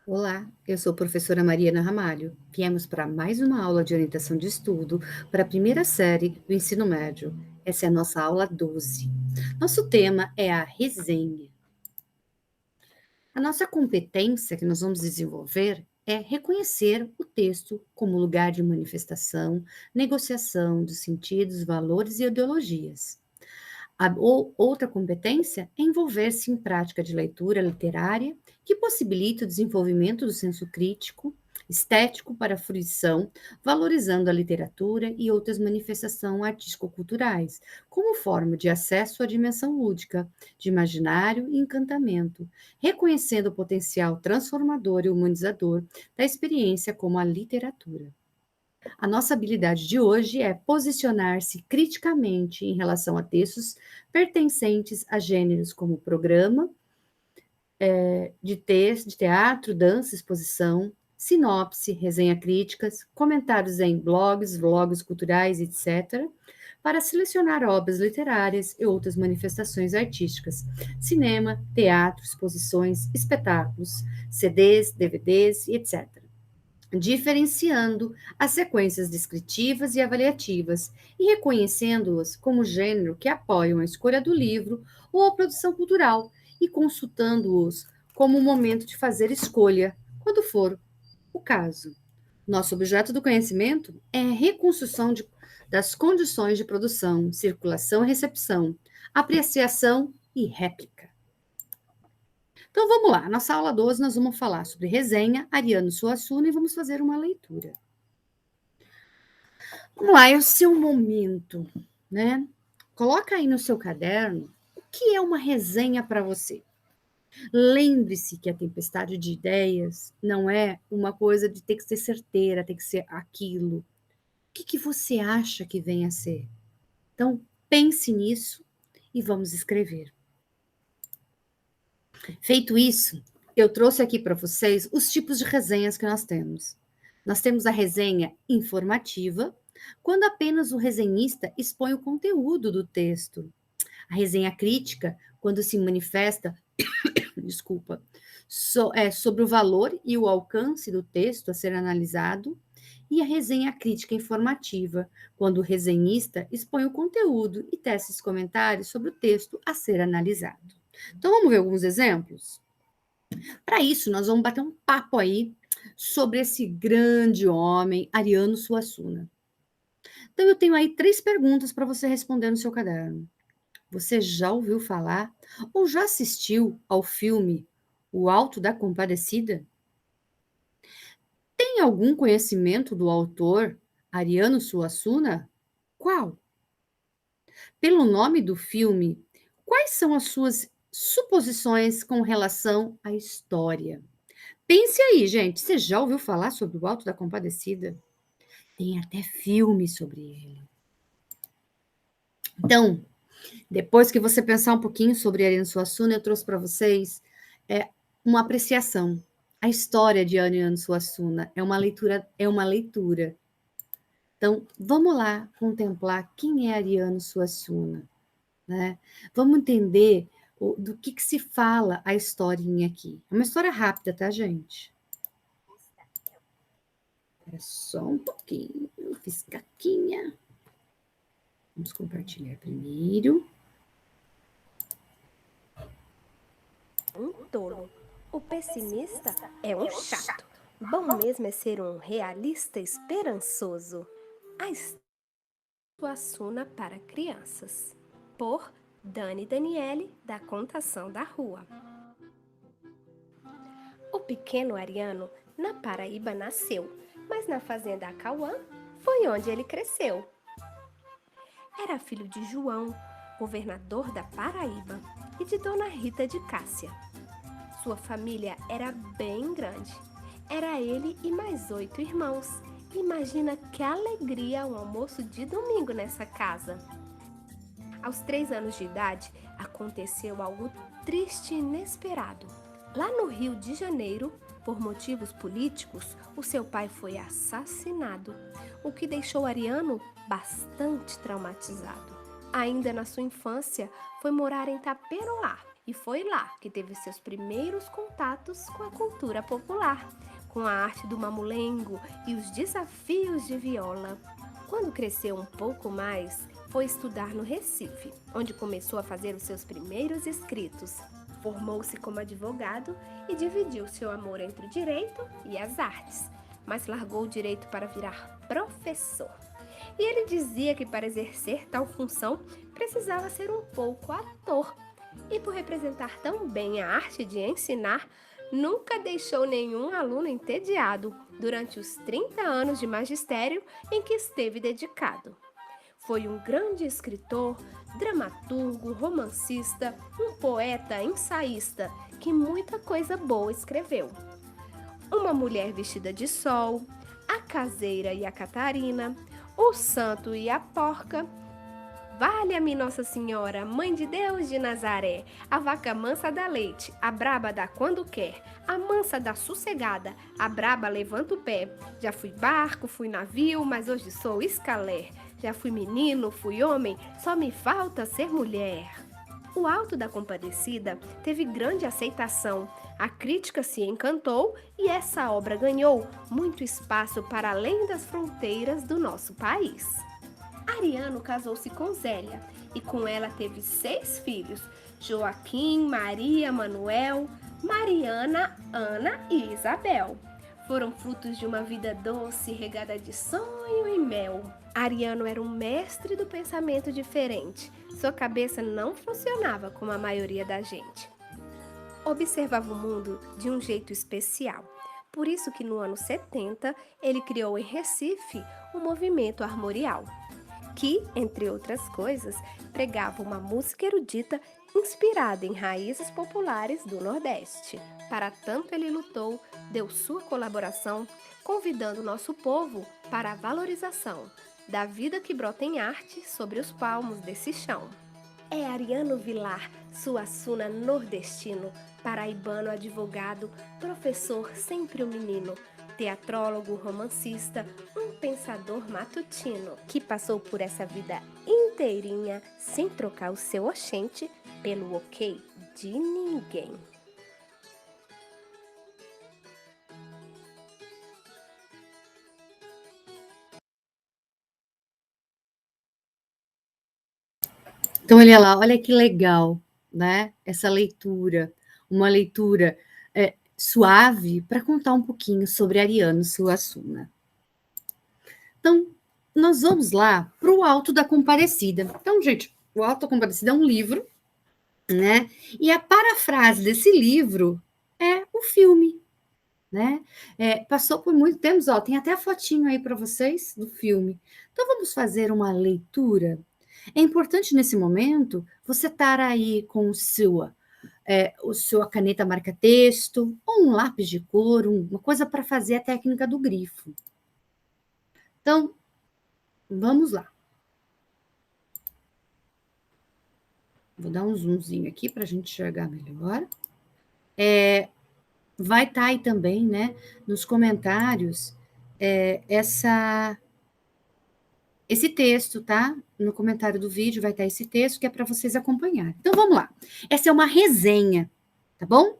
Olá, eu sou a professora Mariana Ramalho. Viemos para mais uma aula de orientação de estudo para a primeira série do ensino médio. Essa é a nossa aula 12. Nosso tema é a resenha. A nossa competência que nós vamos desenvolver é reconhecer o texto como lugar de manifestação, negociação dos sentidos, valores e ideologias. Outra competência é envolver-se em prática de leitura literária que possibilita o desenvolvimento do senso crítico, estético para a fruição, valorizando a literatura e outras manifestações artístico-culturais, como forma de acesso à dimensão lúdica, de imaginário e encantamento, reconhecendo o potencial transformador e humanizador da experiência como a literatura. A nossa habilidade de hoje é posicionar-se criticamente em relação a textos pertencentes a gêneros como programa, de texto, de teatro, dança, exposição, sinopse, resenha críticas, comentários em blogs, vlogs culturais, etc., para selecionar obras literárias e outras manifestações artísticas, cinema, teatro, exposições, espetáculos, CDs, DVDs e etc., diferenciando as sequências descritivas e avaliativas e reconhecendo-as como gênero que apoiam a escolha do livro ou a produção cultural e consultando-os como o momento de fazer escolha, quando for o caso. Nosso objeto do conhecimento é a reconstrução das condições de produção, circulação e recepção, apreciação e réplica. Então vamos lá, nossa aula 12 nós vamos falar sobre resenha, Ariano Suassuna e vamos fazer uma leitura. Vamos lá, é o seu momento, né? Coloca aí no seu caderno o que é uma resenha para você. Lembre-se que a tempestade de ideias não é uma coisa de ter que ser certeira, tem que ser aquilo. O que você acha que vem a ser? Então, pense nisso e vamos escrever. Feito isso, eu trouxe aqui para vocês os tipos de resenhas que nós temos. Nós temos a resenha informativa, quando apenas o resenhista expõe o conteúdo do texto. A resenha crítica, quando se manifesta, desculpa, sobre o valor e o alcance do texto a ser analisado. E a resenha crítica informativa, quando o resenhista expõe o conteúdo e tece os comentários sobre o texto a ser analisado. Então, vamos ver alguns exemplos? Para isso, nós vamos bater um papo aí sobre esse grande homem, Ariano Suassuna. Então, eu tenho aí 3 perguntas para você responder no seu caderno. Você já ouviu falar ou já assistiu ao filme O Alto da Compadecida? Tem algum conhecimento do autor Ariano Suassuna? Qual? Pelo nome do filme, quais são as suas suposições com relação à história? Pense aí, gente, você já ouviu falar sobre o Alto da Compadecida? Tem até filme sobre ele. Então, depois que você pensar um pouquinho sobre Ariano Suassuna, eu trouxe para vocês uma apreciação. A história de Ariano Suassuna é uma leitura, é uma leitura. Então, vamos lá contemplar quem é Ariano Suassuna, né? Vamos entender do que se fala a historinha aqui. É uma história rápida, tá, gente? É só um pouquinho. Eu fiz caquinha. Vamos compartilhar primeiro. Um tolo. O pessimista é um chato. Bom mesmo é ser um realista esperançoso. A Suassuna para crianças. Por Dani Daniele, da Contação da Rua. O pequeno Ariano, na Paraíba, nasceu, mas na fazenda Acauã foi onde ele cresceu. Era filho de João, governador da Paraíba, e de Dona Rita de Cássia. Sua família era bem grande. Era ele e mais 8 irmãos. Imagina que alegria um almoço de domingo nessa casa. Aos 3 anos de idade, aconteceu algo triste e inesperado. Lá no Rio de Janeiro, por motivos políticos, o seu pai foi assassinado, o que deixou Ariano bastante traumatizado. Ainda na sua infância, foi morar em Taperoá e foi lá que teve seus primeiros contatos com a cultura popular, com a arte do mamulengo e os desafios de viola. Quando cresceu um pouco mais, foi estudar no Recife, onde começou a fazer os seus primeiros escritos. Formou-se como advogado e dividiu seu amor entre o direito e as artes, mas largou o direito para virar professor. E ele dizia que para exercer tal função precisava ser um pouco ator. E por representar tão bem a arte de ensinar, nunca deixou nenhum aluno entediado durante os 30 anos de magistério em que esteve dedicado. Foi um grande escritor, dramaturgo, romancista, um poeta, ensaísta, que muita coisa boa escreveu. Uma Mulher Vestida de Sol, A Caseira e a Catarina, O Santo e a Porca, Valha-me Nossa Senhora, Mãe de Deus de Nazaré, a vaca mansa dá leite, a braba dá quando quer, a mansa dá sossegada, a braba levanta o pé. Já fui barco, fui navio, mas hoje sou escalé. Já fui menino, fui homem, só me falta ser mulher. O Alto da Compadecida teve grande aceitação. A crítica se encantou e essa obra ganhou muito espaço para além das fronteiras do nosso país. Ariano casou-se com Zélia e com ela teve 6 filhos: Joaquim, Maria, Manuel, Mariana, Ana e Isabel. Foram frutos de uma vida doce, regada de sonho e mel. Ariano era um mestre do pensamento diferente. Sua cabeça não funcionava como a maioria da gente. Observava o mundo de um jeito especial. Por isso que no ano 70 ele criou em Recife o movimento armorial, que, entre outras coisas, pregava uma música erudita inspirada em raízes populares do Nordeste. Para tanto ele lutou, deu sua colaboração, convidando nosso povo para a valorização da vida que brota em arte sobre os palmos desse chão. É Ariano Vilar, Suassuna nordestino, paraibano advogado, professor sempre um menino, teatrólogo, romancista, um pensador matutino, que passou por essa vida inteirinha sem trocar o seu oxente pelo ok de ninguém. Então, olha lá, olha que legal, né? Essa leitura, uma leitura suave para contar um pouquinho sobre Ariano Suassuna. Então, nós vamos lá para o Alto da Compadecida. Então, gente, o Alto da Compadecida é um livro, né? E a parafrase desse livro é o filme, né? Passou por muito tempo, ó, tem até a fotinho aí para vocês do filme. Então, vamos fazer uma leitura. É importante nesse momento você estar aí com sua caneta marca-texto, ou um lápis de cor, uma coisa para fazer a técnica do grifo. Então, vamos lá. Vou dar um zoomzinho aqui para a gente enxergar melhor. Vai estar aí também, né, nos comentários, esse texto, tá? No comentário do vídeo vai estar esse texto que é para vocês acompanharem. Então, vamos lá. Essa é uma resenha, tá bom?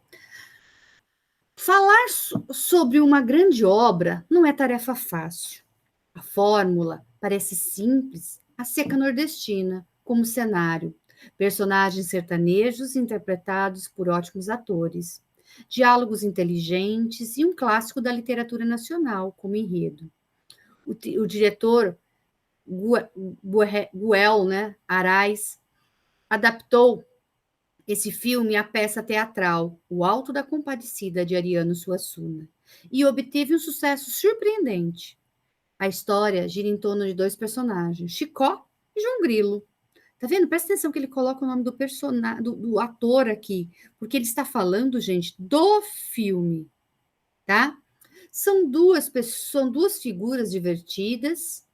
Falar sobre uma grande obra não é tarefa fácil. A fórmula parece simples, a seca nordestina, como cenário, personagens sertanejos interpretados por ótimos atores, diálogos inteligentes e um clássico da literatura nacional como enredo. O diretor Guel, né, Arás, adaptou esse filme à peça teatral O Alto da Compadecida de Ariano Suassuna e obteve um sucesso surpreendente. A história gira em torno de 2 personagens, Chicó e João Grilo. Tá vendo? Presta atenção que ele coloca o nome do ator aqui, porque ele está falando, gente, do filme, tá? São duas figuras divertidas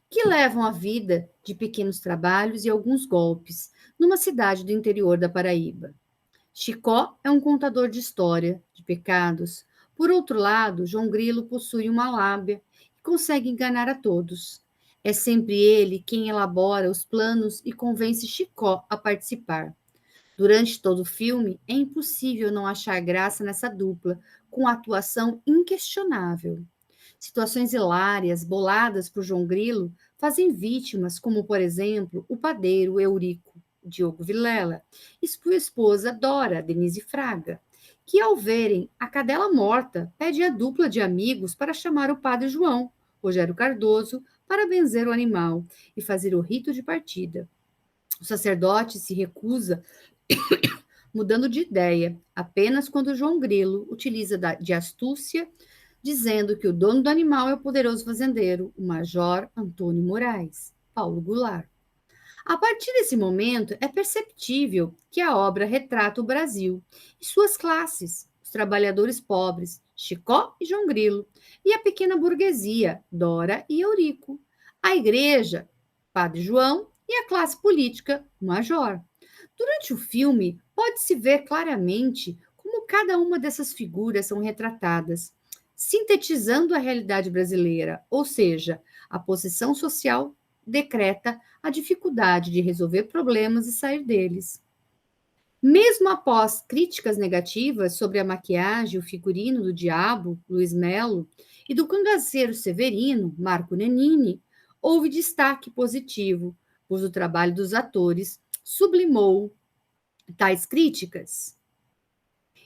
que levam a vida de pequenos trabalhos e alguns golpes numa cidade do interior da Paraíba. Chicó é um contador de história, de pecados. Por outro lado, João Grilo possui uma lábia e consegue enganar a todos. É sempre ele quem elabora os planos e convence Chicó a participar. Durante todo o filme, é impossível não achar graça nessa dupla, com atuação inquestionável. Situações hilárias, boladas por João Grilo, fazem vítimas, como, por exemplo, o padeiro Eurico, Diogo Vilela, e sua esposa Dora, Denise Fraga, que, ao verem a cadela morta, pede a dupla de amigos para chamar o padre João, Rogério Cardoso, para benzer o animal e fazer o rito de partida. O sacerdote se recusa, mudando de ideia, apenas quando João Grilo utiliza de astúcia, dizendo que o dono do animal é o poderoso fazendeiro, o major Antônio Moraes, Paulo Goulart. A partir desse momento, é perceptível que a obra retrata o Brasil e suas classes, os trabalhadores pobres, Chicó e João Grilo, e a pequena burguesia, Dora e Eurico, a igreja, Padre João, e a classe política, o Major. Durante o filme, pode-se ver claramente como cada uma dessas figuras são retratadas, sintetizando a realidade brasileira, ou seja, a posição social decreta a dificuldade de resolver problemas e sair deles. Mesmo após críticas negativas sobre a maquiagem e o figurino do Diabo, Luiz Melo, e do cangaceiro Severino, Marco Nanini, houve destaque positivo, pois o trabalho dos atores sublimou tais críticas.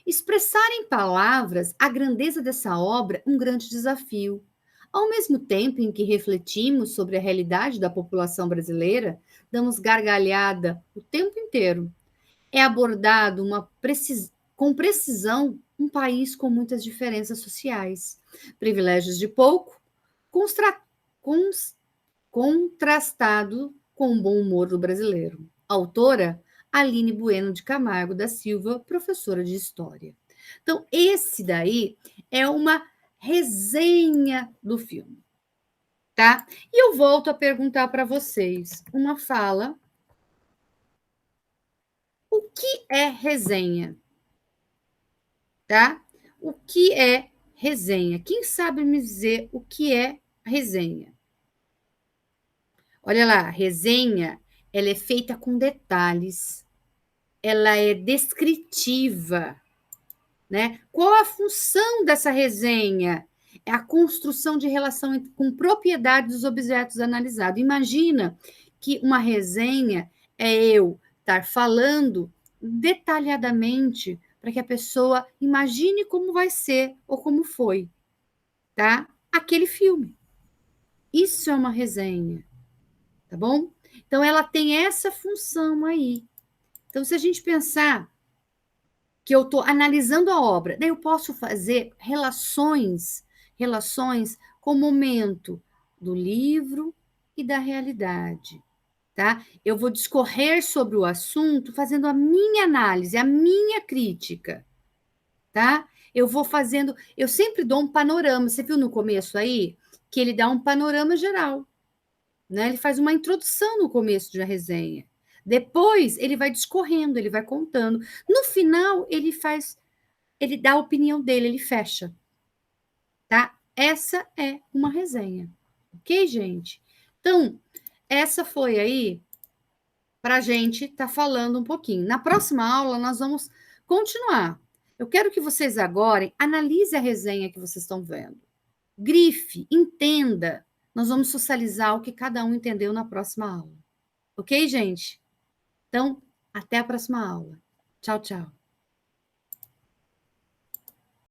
Expressar em palavras a grandeza dessa obra é um grande desafio. Ao mesmo tempo em que refletimos sobre a realidade da população brasileira, damos gargalhada o tempo inteiro. É abordado com precisão um país com muitas diferenças sociais, privilégios de pouco, contrastado com o bom humor do brasileiro. Autora Aline Bueno de Camargo da Silva, professora de História. Então, esse daí é uma resenha do filme, tá? E eu volto a perguntar para vocês uma fala. O que é resenha? Tá? O que é resenha? Quem sabe me dizer o que é resenha? Olha lá, resenha, ela é feita com detalhes, ela é descritiva, né? Qual a função dessa resenha? É a construção de relação com propriedade dos objetos analisados. Imagina que uma resenha é eu estar falando detalhadamente para que a pessoa imagine como vai ser ou como foi, tá? Aquele filme. Isso é uma resenha, tá bom? Então ela tem essa função aí. Então se a gente pensar que eu estou analisando a obra, daí eu posso fazer relações com o momento do livro e da realidade, tá? Eu vou discorrer sobre o assunto fazendo a minha análise, a minha crítica, tá? Eu sempre dou um panorama. Você viu no começo aí que ele dá um panorama geral, né? Ele faz uma introdução no começo da resenha. Depois ele vai discorrendo, ele vai contando. No final ele dá a opinião dele, ele fecha, tá? Essa é uma resenha, ok, gente? Então, essa foi aí para a gente estar falando um pouquinho. Na próxima aula, nós vamos continuar. Eu quero que vocês agora analisem a resenha que vocês estão vendo. Grife, entenda. Nós vamos socializar o que cada um entendeu na próxima aula. Ok, gente? Então, até a próxima aula. Tchau, tchau.